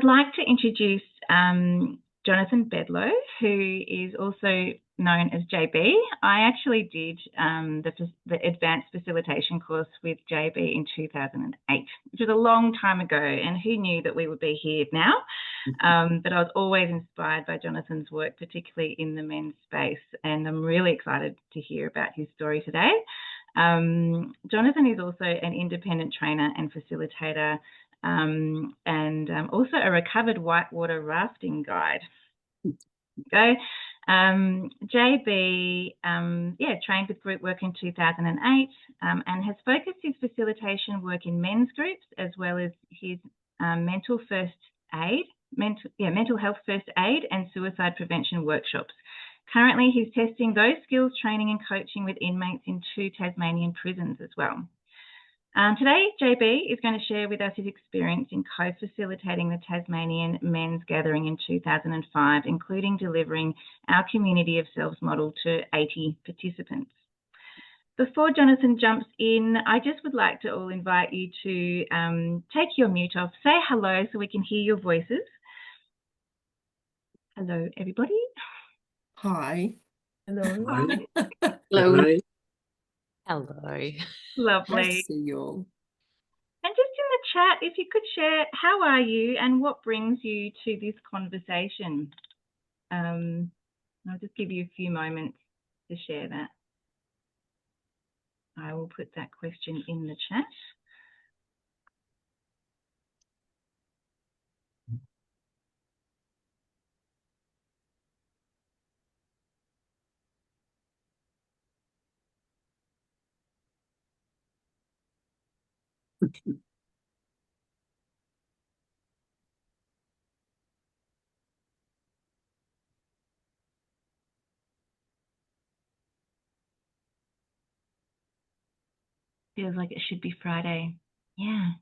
I'd like to introduce Jonathan Bedloe, who is also known as JB. I actually did the advanced facilitation course with JB in 2008, which was a long time ago, and who knew that we would be here now? But I was always inspired by Jonathan's work, particularly in the men's space, and I'm really excited to hear about his story today. Jonathan is also an independent trainer and facilitator, and also a recovered whitewater rafting guide. Go. JB trained with group work in 2008 and has focused his facilitation work in men's groups as well as his mental health first aid and suicide prevention workshops. Currently, he's testing those skills, training and coaching with inmates in 2 Tasmanian prisons as well. Today, JB is going to share with us his experience in co-facilitating the Tasmanian Men's Gathering in 2005, including delivering our Community of Selves model to 80 participants. Before Jonathan jumps in, I just would like to all invite you to take your mute off, say hello so we can hear your voices. Hello, everybody. Hi. Hello. Hi. Hello. Hi. Hello. Lovely. Nice to see you all. And just in the chat, if you could share, how are you and what brings you to this conversation? I'll just give you a few moments to share that. I will put that question in the chat. Feels like it should be Friday. Yeah.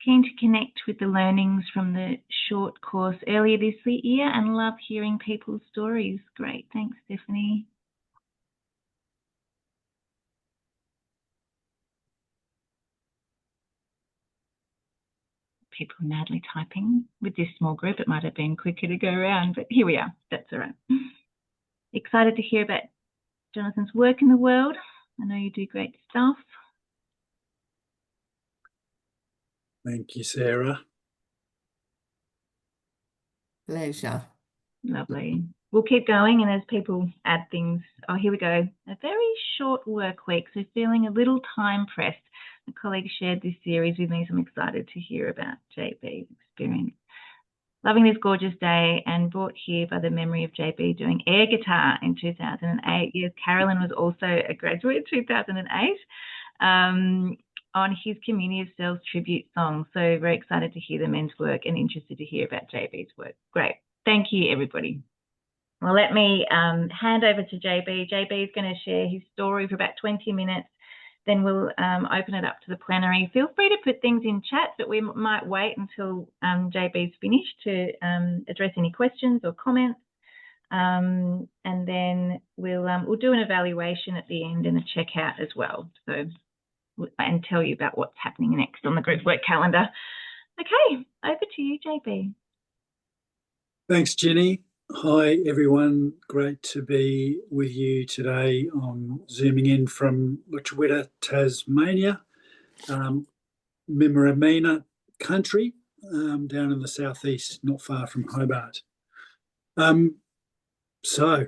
Keen to connect with the learnings from the short course earlier this year and love hearing people's stories. Great. Thanks, Stephanie. People madly typing. With this small group, it might have been quicker to go around, but here we are. That's all right. Excited to hear about Jonathan's work in the world. I know you do great stuff. Thank you, Sarah. Pleasure. Lovely. We'll keep going, and as people add things, oh, here we go. A very short work week, so feeling a little time pressed. A colleague shared this series with me, so I'm excited to hear about JB's experience. Loving this gorgeous day and brought here by the memory of JB doing air guitar in 2008. Yes, Carolyn was also a graduate in 2008 on his Community of Selves tribute song. So very excited to hear the men's work and interested to hear about JB's work. Great. Thank you, everybody. Well, let me hand over to JB. JB is going to share his story for about 20 minutes. Then we'll open it up to the plenary. Feel free to put things in chat, but we might wait until JB's finished to address any questions or comments. And then we'll do an evaluation at the end and a checkout as well. So, and tell you about what's happening next on the group work calendar. Okay, over to you, JB. Thanks, Jenny. Hi, everyone. Great to be with you today. I'm zooming in from Wet'suwet'en, Tasmania, Mimaramina country, down in the southeast, not far from Hobart. So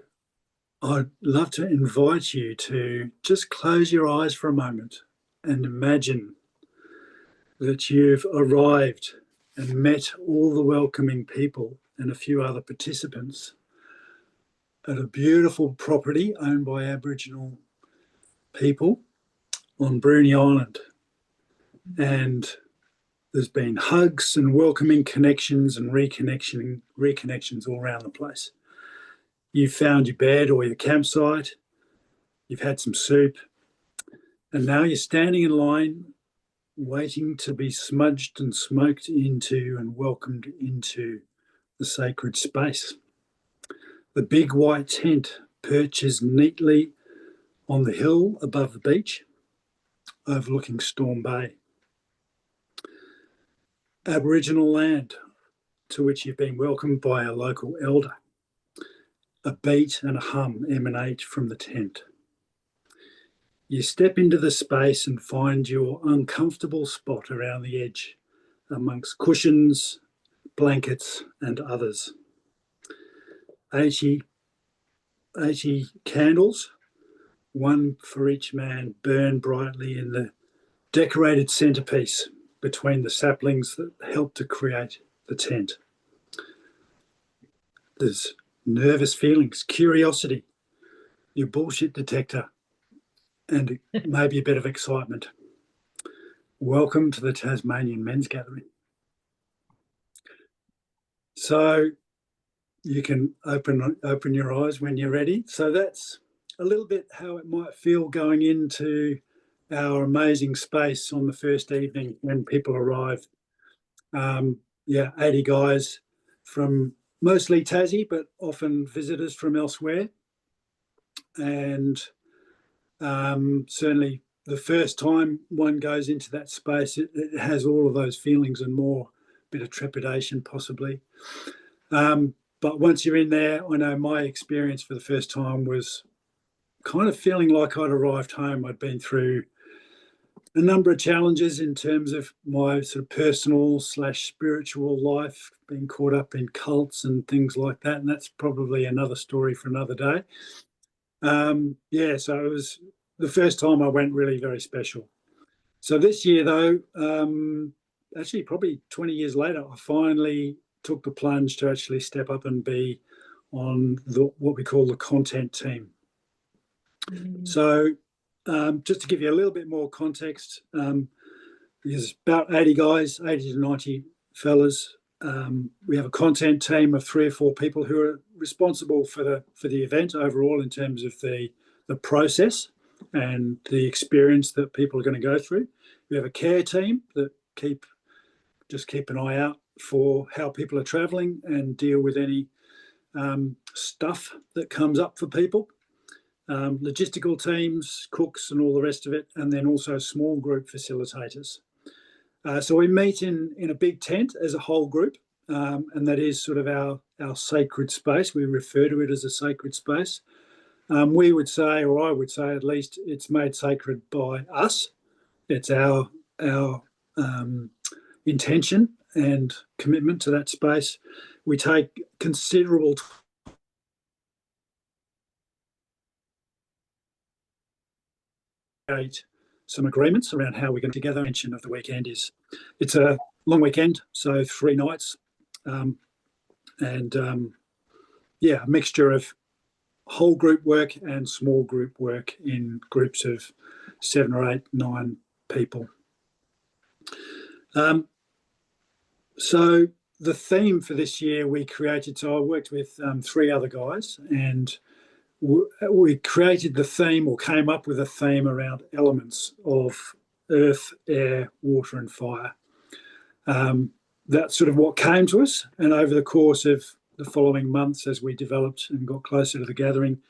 I'd love to invite you to just close your eyes for a moment and imagine that you've arrived and met all the welcoming people and a few other participants at a beautiful property owned by Aboriginal people on Bruny Island. And there's been hugs and welcoming connections and reconnections all around the place. You've found your bed or your campsite, you've had some soup, and now you're standing in line waiting to be smudged and smoked into and welcomed into the sacred space. The big white tent perches neatly on the hill above the beach, overlooking Storm Bay. Aboriginal land to which you've been welcomed by a local elder. A beat and a hum emanate from the tent. You step into the space and find your uncomfortable spot around the edge, amongst cushions, blankets, and others. 80 candles, one for each man, burn brightly in the decorated centerpiece between the saplings that help to create the tent. There's nervous feelings, curiosity, your bullshit detector, and maybe a bit of excitement. Welcome to the Tasmanian men's gathering. So you can open your eyes when you're ready. So that's a little bit how it might feel going into our amazing space on the first evening when people arrive. 80 guys from mostly Tassie, but often visitors from elsewhere. And certainly the first time one goes into that space, it has all of those feelings and more, a bit of trepidation possibly. But once you're in there, I know my experience for the first time was kind of feeling like I'd arrived home. I'd been through a number of challenges in terms of my sort of personal / spiritual life, being caught up in cults and things like that. And that's probably another story for another day. So it was the first time I went really very special. So this year, though, actually probably 20 years later, I finally took the plunge to actually step up and be on what we call the content team. So just to give you a little bit more context, there's about 80 guys, 80 to 90 fellas. We have a content team of 3 or 4 people who are responsible for the event overall in terms of the process and the experience that people are going to go through. We have a care team that keep an eye out for how people are travelling and deal with any stuff that comes up for people. Logistical teams, cooks and all the rest of it, and then also small group facilitators. So we meet in a big tent as a whole group, and that is sort of our sacred space. We refer to it as a sacred space. We would say, or I would say at least, it's made sacred by us. It's our intention and commitment to that space. We take considerable some agreements around how we're going to together. The mention of the weekend is it's a long weekend, so 3 nights, a mixture of whole group work and small group work in groups of 7 or 8, 9 people. So the theme for this year we created, so I worked with 3 other guys, and we created the theme, or came up with a theme around elements of earth, air, water and fire. That's sort of what came to us, and over the course of the following months as we developed and got closer to the gathering,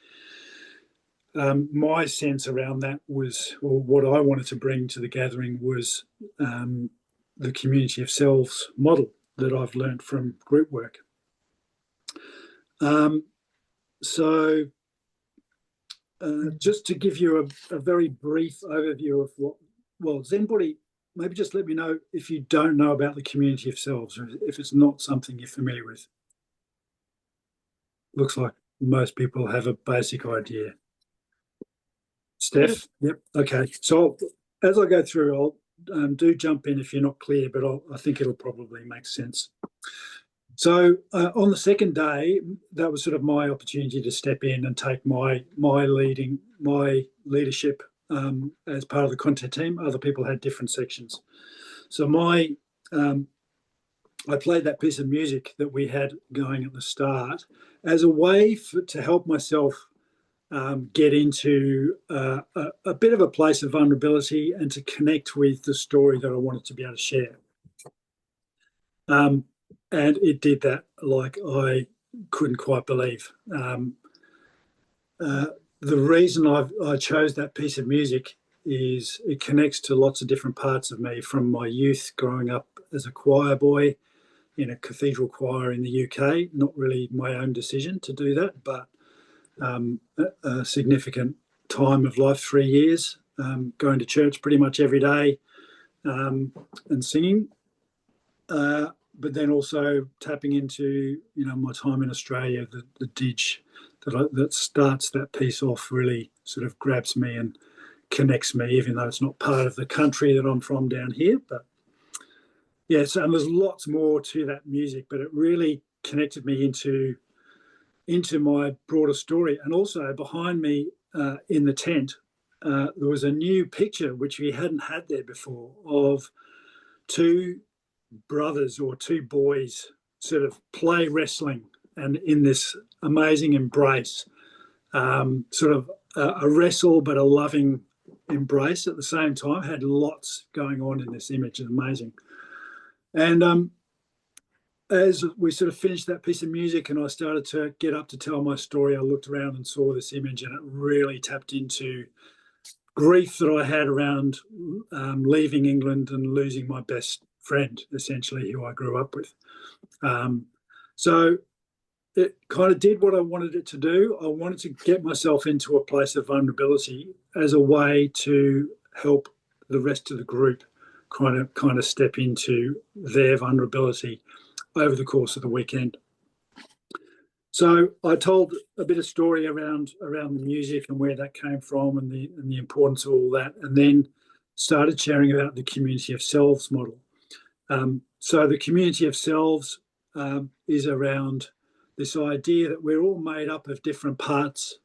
my sense around that was, or what I wanted to bring to the gathering was the Community of Selves model that I've learned from group work. Just to give you a very brief overview of does anybody maybe just let me know if you don't know about the Community of Selves, or if it's not something you're familiar with? Looks like most people have a basic idea. Steph? Yep. Okay. So as I go through, I'll do jump in if you're not clear, but I think it'll probably make sense. So on the second day, that was sort of my opportunity to step in and take my leadership as part of the content team. Other people had different sections. So I played that piece of music that we had going at the start as a way to help myself get into a bit of a place of vulnerability and to connect with the story that I wanted to be able to share. And it did that like I couldn't quite believe. The reason I chose that piece of music is it connects to lots of different parts of me, from my youth growing up as a choir boy in a cathedral choir in the UK. Not really my own decision to do that, but a significant time of life, 3 years, going to church pretty much every day, and singing. But then also tapping into, my time in Australia, the Dig that starts that piece off really sort of grabs me and connects me, even though it's not part of the country that I'm from down here. But yeah, so and there's lots more to that music, but it really connected me into my broader story. And also behind me in the tent, there was a new picture which we hadn't had there before of two brothers or two boys sort of play wrestling and in this amazing embrace, sort of a wrestle but a loving embrace at the same time. Had lots going on in this image. Amazing. And as we sort of finished that piece of music and I started to get up to tell my story, I looked around and saw this image, and it really tapped into grief that I had around leaving England and losing my best friend, essentially, who I grew up with. So it kind of did what I wanted it to do. I wanted to get myself into a place of vulnerability as a way to help the rest of the group kind of step into their vulnerability over the course of the weekend. So I told a bit of story around the music and where that came from and the importance of all that, and then started sharing about the Community of Selves model. So the Community of Selves is around this idea that we're all made up of different parts.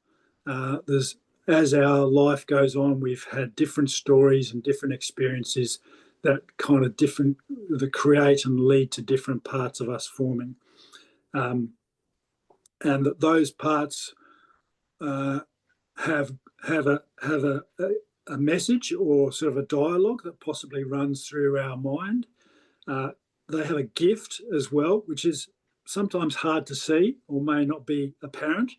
As our life goes on, we've had different stories and different experiences that that create and lead to different parts of us forming. And that those parts have a message or sort of a dialogue that possibly runs through our mind. They have a gift as well, which is sometimes hard to see or may not be apparent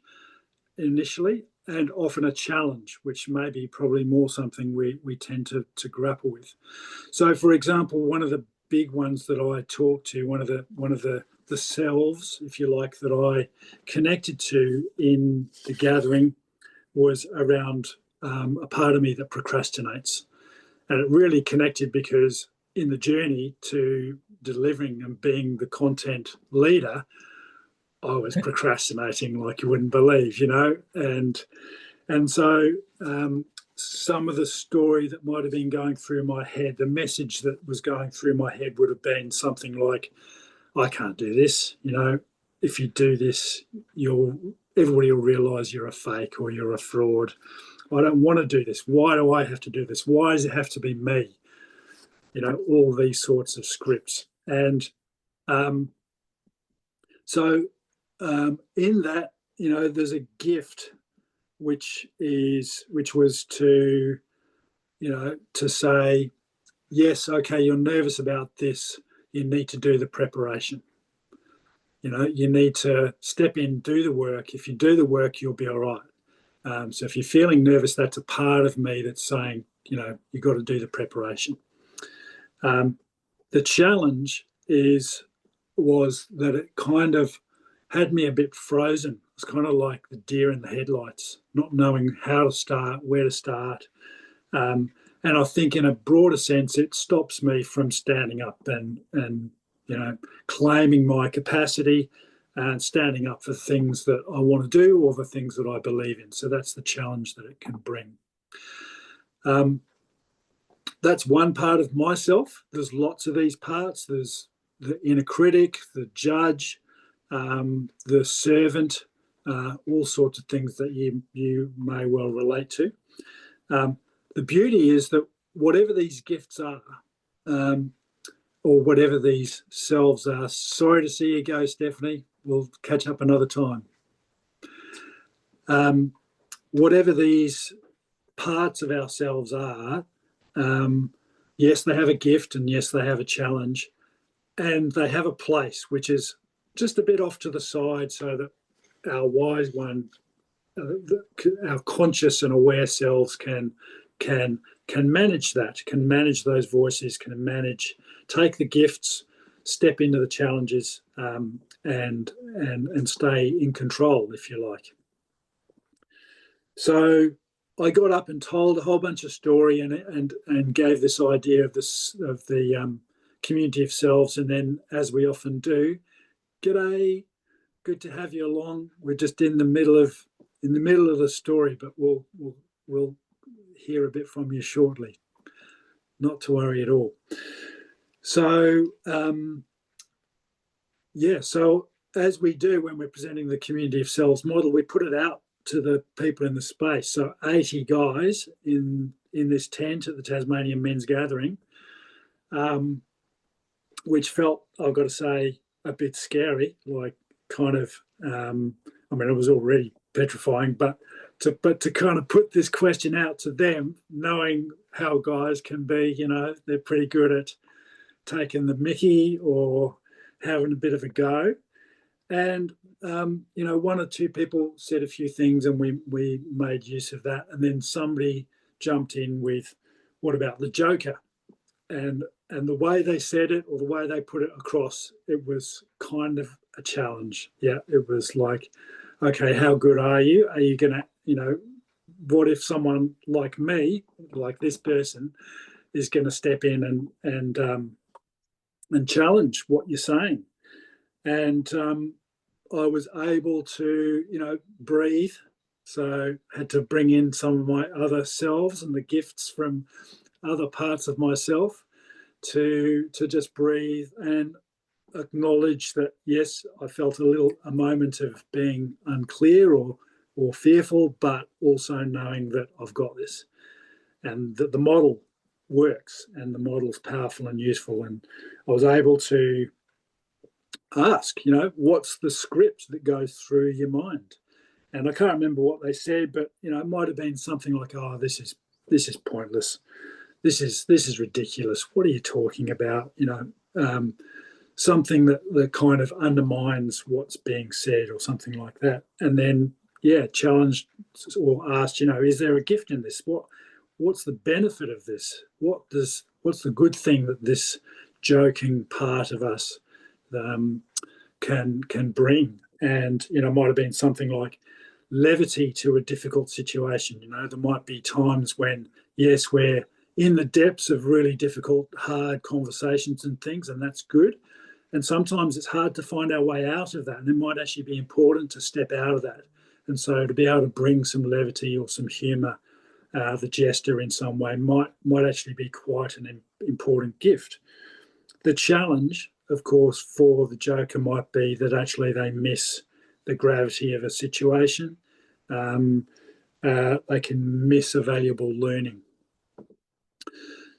initially, and often a challenge, which may be probably more something we tend to grapple with. So, for example, one of the big ones that I talked to, one of the selves, if you like, that I connected to in the gathering was around a part of me that procrastinates. And it really connected because in the journey to delivering and being the content leader, I was procrastinating like you wouldn't believe, and so some of the story that might have been going through my head, the message that was going through my head would have been something like, I can't do this, if you do this, everybody will realise you're a fake or you're a fraud. I don't want to do this. Why do I have to do this? Why does it have to be me? All these sorts of scripts. And so in that, there's a gift which was to say, yes, okay, you're nervous about this. You need to do the preparation. You need to step in, do the work. If you do the work, you'll be all right. So if you're feeling nervous, that's a part of me that's saying, you've got to do the preparation. The challenge was that it kind of had me a bit frozen. It's kind of like the deer in the headlights, not knowing how to start, where to start. And I think in a broader sense, it stops me from standing up and claiming my capacity and standing up for things that I want to do or the things that I believe in. So that's the challenge that it can bring. That's one part of myself. There's lots of these parts. There's the inner critic, the judge, the servant, all sorts of things that you may well relate to. The beauty is that whatever these gifts are, or whatever these selves are, sorry to see you go, Stephanie. We'll catch up another time. Whatever these parts of ourselves are, yes, they have a gift and yes, they have a challenge, and they have a place which is just a bit off to the side so that our wise one, our conscious and aware selves can manage that, can manage those voices, can take the gifts, step into the challenges and stay in control, if you like. So I got up and told a whole bunch of story and gave this idea of the community of selves, and then, as we often do, g'day, good to have you along. We're just in the middle of the story, but we'll hear a bit from you shortly. Not to worry at all. So so as we do when we're presenting the Community of Selves model, we put it out to the people in the space. So 80 guys in this tent at the Tasmanian men's gathering, which felt, I've got to say, a bit scary, like kind of, I mean, it was already petrifying, but to kind of put this question out to them, knowing how guys can be, they're pretty good at taking the mickey or having a bit of a go. And, one or two people said a few things and we made use of that. And then somebody jumped in with, what about the Joker? And the way they said it or the way they put it across, it was kind of a challenge. Yeah, it was like, okay, how good are you? Are you going to, what if someone like me, like this person, is going to step in and challenge what you're saying? And I was able to, breathe. So I had to bring in some of my other selves and the gifts from other parts of myself to just breathe and acknowledge that, yes, I felt a moment of being unclear or fearful, but also knowing that I've got this and that the model works and the model's powerful and useful. And I was able to ask, what's the script that goes through your mind? And I can't remember what they said, but it might have been something like, "Oh, this is pointless. This is ridiculous. What are you talking about?" Something that kind of undermines what's being said or something like that. And then, challenged or asked, is there a gift in this? What's the benefit of this? What's the good thing that this joking part of us can bring? And it might have been something like levity to a difficult situation. There might be times when, yes, we're in the depths of really difficult, hard conversations and things, and that's good. And sometimes it's hard to find our way out of that, and it might actually be important to step out of that. And so to be able to bring some levity or some humour, the jester in some way, might actually be quite an important gift. The challenge, of course, for the joker might be that actually they miss the gravity of a situation. They can miss a valuable learning.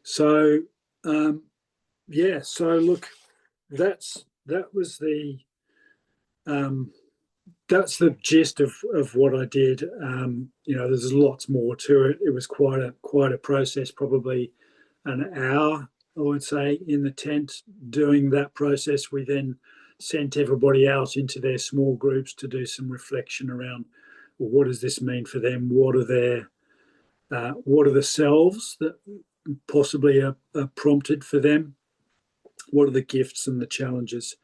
So, so look, that's the gist of what I did. There's lots more to it. It was quite a process, probably an hour, I would say, in the tent doing that process. We then sent everybody out into their small groups to do some reflection around, well, what does this mean for them? What are the selves that possibly are prompted for them? What are the gifts and the challenges?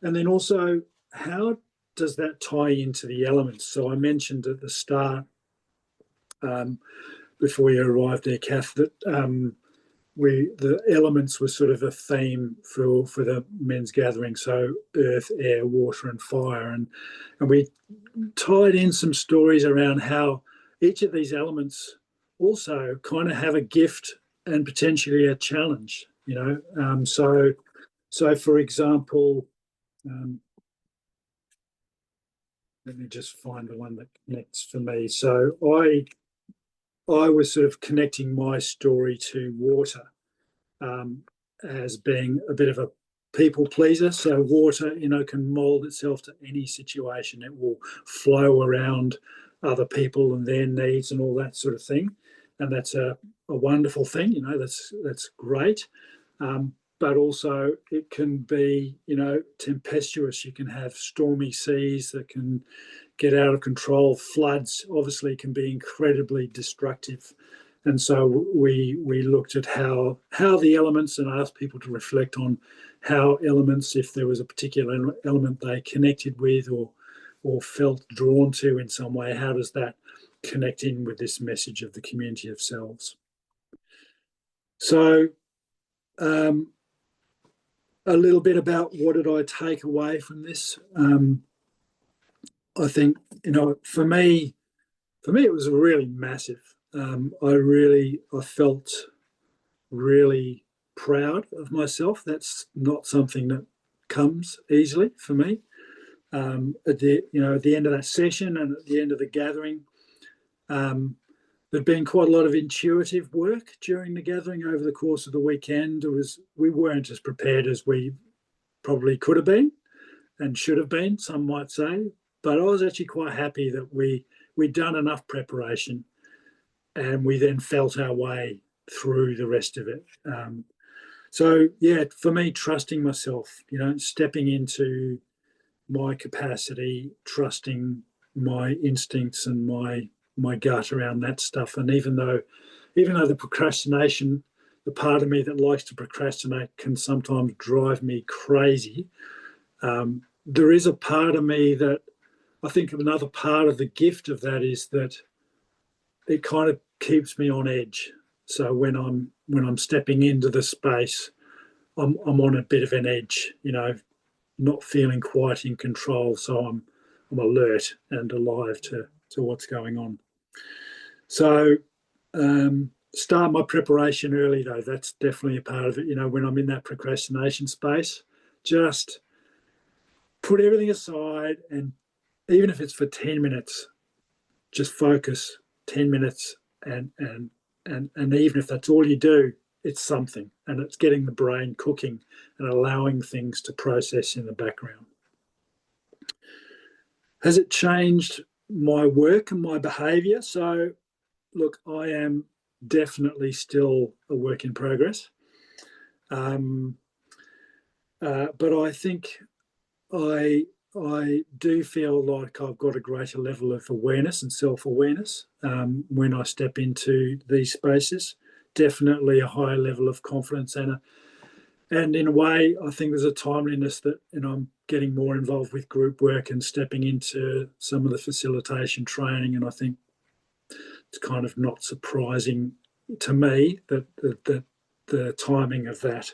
And then also, how does that tie into the elements? So I mentioned at the start, before you arrived there, Kath, that the elements were sort of a theme for the men's gathering. So earth, air, water, and fire, and we tied in some stories around how each of these elements also kind of have a gift and potentially a challenge. So for example, let me just find the one that connects for me. So I was sort of connecting my story to water as being a bit of a people pleaser. So water, can mold itself to any situation. It will flow around other people and their needs and all that sort of thing. And that's a wonderful thing, that's great. But also it can be, tempestuous. You can have stormy seas that can get out of control. Floods obviously can be incredibly destructive. And so we looked at how the elements, and asked people to reflect on how elements, if there was a particular element they connected with or felt drawn to in some way, how does that connect in with this message of the community of selves? So a little bit about what did I take away from this. I think, for me it was really massive. I felt really proud of myself. That's not something that comes easily for me. At the end of that session and at the end of the gathering, there'd been quite a lot of intuitive work during the gathering over the course of the weekend. We weren't as prepared as we probably could have been and should have been, some might say. But I was actually quite happy that we'd done enough preparation, and we then felt our way through the rest of it. So yeah, for me, trusting myself, stepping into my capacity, trusting my instincts and my gut around that stuff. And even though the procrastination, the part of me that likes to procrastinate can sometimes drive me crazy, there is a part of me that I think another part of the gift of that is that it kind of keeps me on edge. So when I'm stepping into the space, I'm on a bit of an edge, not feeling quite in control. So I'm alert and alive to what's going on. So start my preparation early, though. That's definitely a part of it. When I'm in that procrastination space, just put everything aside, and even if it's for 10 minutes, just focus 10 minutes, and even if that's all you do, it's something, and it's getting the brain cooking and allowing things to process in the background. Has it changed my work and my behaviour? So, look, I am definitely still a work in progress, but I think I do feel like I've got a greater level of awareness and self-awareness when I step into these spaces. Definitely a higher level of confidence, and in a way, I think there's a timeliness that I'm getting more involved with group work and stepping into some of the facilitation training, and I think it's kind of not surprising to me that the timing of that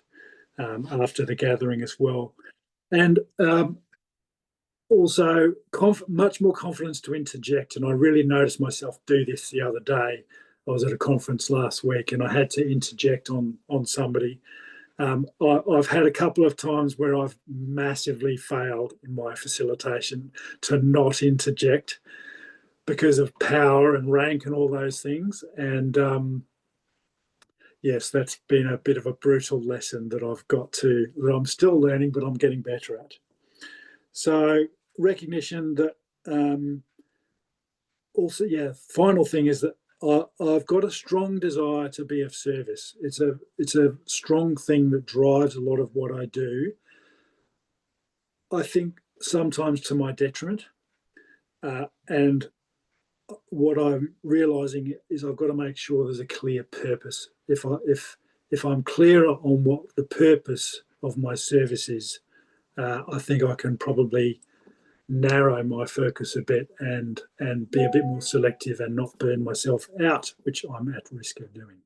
after the gathering as well, and also much more confidence to interject. And I really noticed myself do this the other day. I was at a conference last week and I had to interject on somebody. I've had a couple of times where I've massively failed in my facilitation to not interject because of power and rank and all those things. And yes, that's been a bit of a brutal lesson that that I'm still learning, but I'm getting better at. So recognition that also, yeah, final thing is that I've got a strong desire to be of service. It's a strong thing that drives a lot of what I do. I think sometimes to my detriment. And what I'm realizing is I've got to make sure there's a clear purpose. If I'm clearer on what the purpose of my service is, I think I can probably narrow my focus a bit and be a bit more selective and not burn myself out, which I'm at risk of doing.